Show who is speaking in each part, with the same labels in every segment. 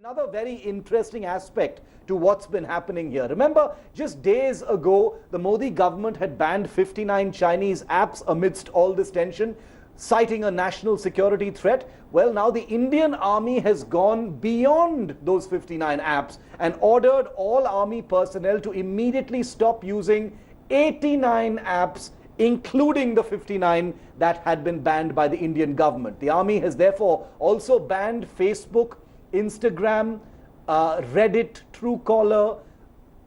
Speaker 1: Another very interesting aspect to what's been happening here. Remember, just days ago, the Modi government had banned 59 Chinese apps amidst all this tension, citing a national security threat. Well, now the Indian Army has gone beyond those 59 apps and ordered all Army personnel to immediately stop using 89 apps, including the 59 that had been banned by the Indian government. The Army has therefore also banned Facebook, Instagram, Reddit, Truecaller,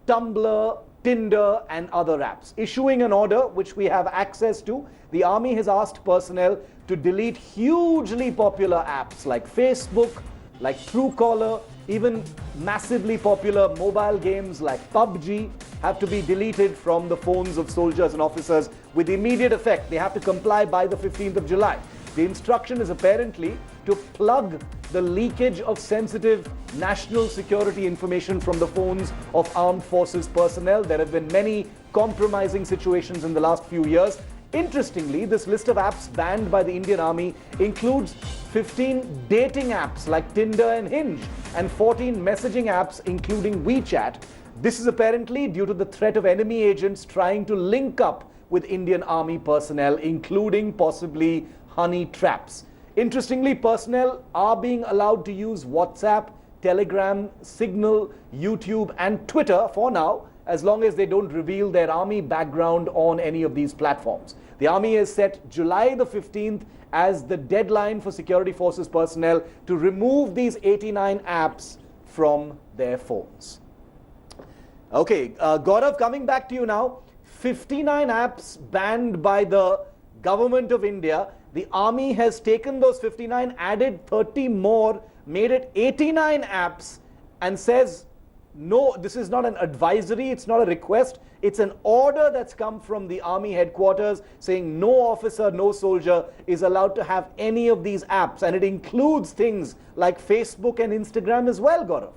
Speaker 1: Tumblr, Tinder and other apps. Issuing an order which we have access to, the Army has asked personnel to delete hugely popular apps like Facebook, like Truecaller, even massively popular mobile games like PUBG have to be deleted from the phones of soldiers and officers with immediate effect. They have to comply by the 15th of July. The instruction is apparently to plug the leakage of sensitive national security information from the phones of armed forces personnel. There have been many compromising situations in the last few years. Interestingly, this list of apps banned by the Indian Army includes 15 dating apps like Tinder and Hinge and 14 messaging apps including WeChat. This is apparently due to the threat of enemy agents trying to link up with Indian Army personnel, including possibly honey traps. Interestingly, personnel are being allowed to use WhatsApp, Telegram, Signal, YouTube and Twitter for now, as long as they don't reveal their Army background on any of these platforms. The Army has set July the 15th as the deadline for security forces personnel to remove these 89 apps from their phones. Okay, Gaurav, coming back to you now. 59 apps banned by the government of India. The Army has taken those 59, added 30 more, made it 89 apps and says, no, this is not an advisory, it's not a request, it's an order that's come from the Army headquarters saying no officer, no soldier is allowed to have any of these apps, and it includes things like Facebook and Instagram as well, Gaurav.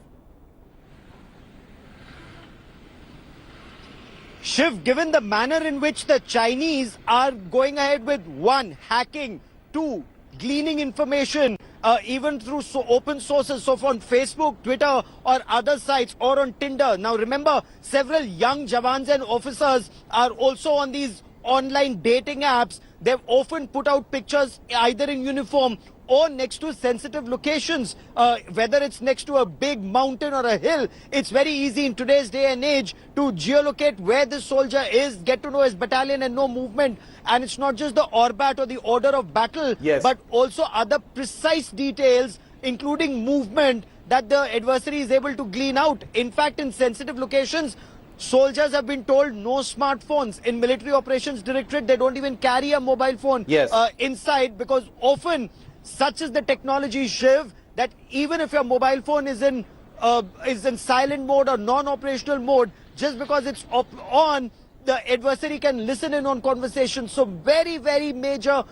Speaker 2: Shiv, given the manner in which the Chinese are going ahead with one, hacking, two, gleaning information, even through open sources, so on Facebook, Twitter or other sites or on Tinder. Now remember, several young Jawans and officers are also on these online dating apps. They've often put out pictures either in uniform or next to sensitive locations, whether it's next to a big mountain or a hill. It's very easy in today's day and age to geolocate where this soldier is, get to know his battalion and know movement. And it's not just the ORBAT or the order of battle, but also other precise details, including movement, that the adversary is able to glean out. In fact, in sensitive locations, soldiers have been told no smartphones. In Military Operations Directorate, they don't even carry a mobile phone inside, because often such is the technology, Shiv, that even if your mobile phone is in silent mode or non-operational mode, just because it's on, the adversary can listen in on conversations. So very, very major,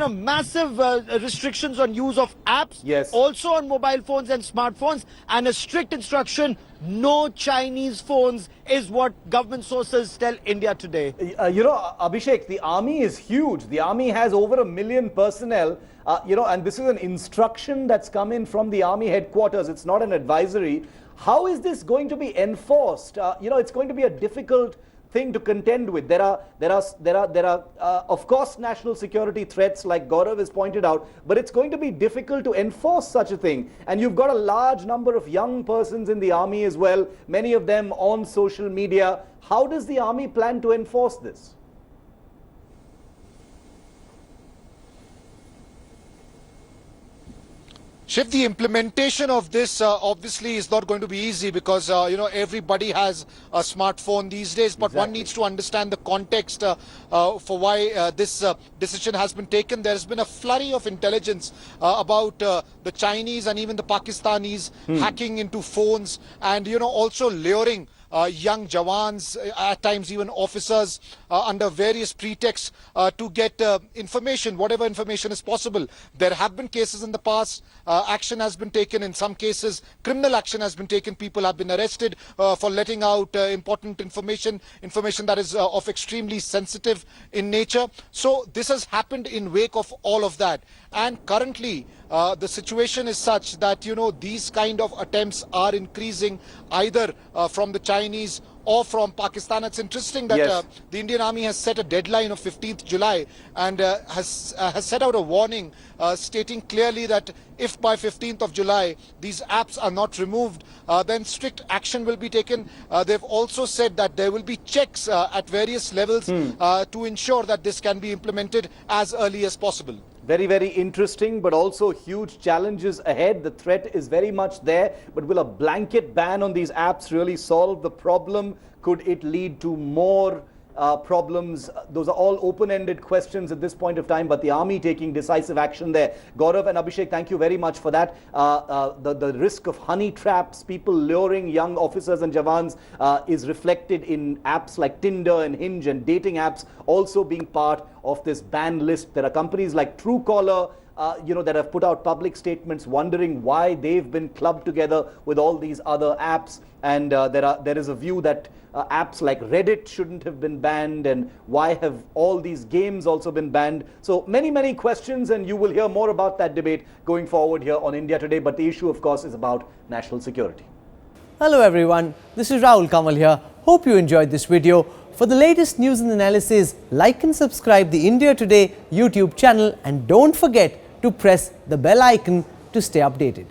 Speaker 2: massive restrictions on use of apps, also on mobile phones and smartphones, and a strict instruction, no Chinese phones is what government sources tell India today.
Speaker 1: Abhishek, the Army is huge. The Army has over 1 million personnel, and this is an instruction that's come in from the Army headquarters. It's not an advisory. How is this going to be enforced? It's going to be a difficult thing to contend with. There are of course national security threats like Gaurav has pointed out, but it's going to be difficult to enforce such a thing. And you've got a large number of young persons in the Army as well, many of them on social media. How does the Army plan to enforce this?
Speaker 3: Shiv, the implementation of this obviously is not going to be easy because, everybody has a smartphone these days. But one needs to understand the context for why this decision has been taken. There has been a flurry of intelligence about the Chinese and even the Pakistanis hacking into phones and, also luring young Jawans, at times even officers, under various pretexts to get information, whatever information is possible. There have been cases in the past, action has been taken. In some cases, criminal action has been taken. People have been arrested for letting out important information that is of extremely sensitive in nature. So this has happened in wake of all of that. And currently, the situation is such that, you know, these kind of attempts are increasing either from the Chinese or from Pakistan. It's interesting that
Speaker 1: Yes.
Speaker 3: the Indian Army has set a deadline of 15th July and has set out a warning stating clearly that if by 15th of July these apps are not removed, then strict action will be taken. They've also said that there will be checks at various levels to ensure that this can be implemented as early as possible.
Speaker 1: Very, very interesting, but also huge challenges ahead. The threat is very much there, but will a blanket ban on these apps really solve the problem? Could it lead to more problems? Those are all open-ended questions at this point of time, but the army taking decisive action there. Gaurav and Abhishek, thank you very much for that. The risk of honey traps, people luring young officers and jawans is reflected in apps like Tinder and Hinge and dating apps also being part of this ban list. There are companies like Truecaller, that have put out public statements wondering why they've been clubbed together with all these other apps. And there is a view that apps like Reddit shouldn't have been banned, and why have all these games also been banned? So many questions, and you will hear more about that debate going forward here on India Today. But the issue, of course, is about national security.
Speaker 4: Hello everyone, this is Rahul Kamal here. Hope you enjoyed this video. For the latest news and analysis, like and subscribe the India Today YouTube channel, and don't forget to press the bell icon to stay updated.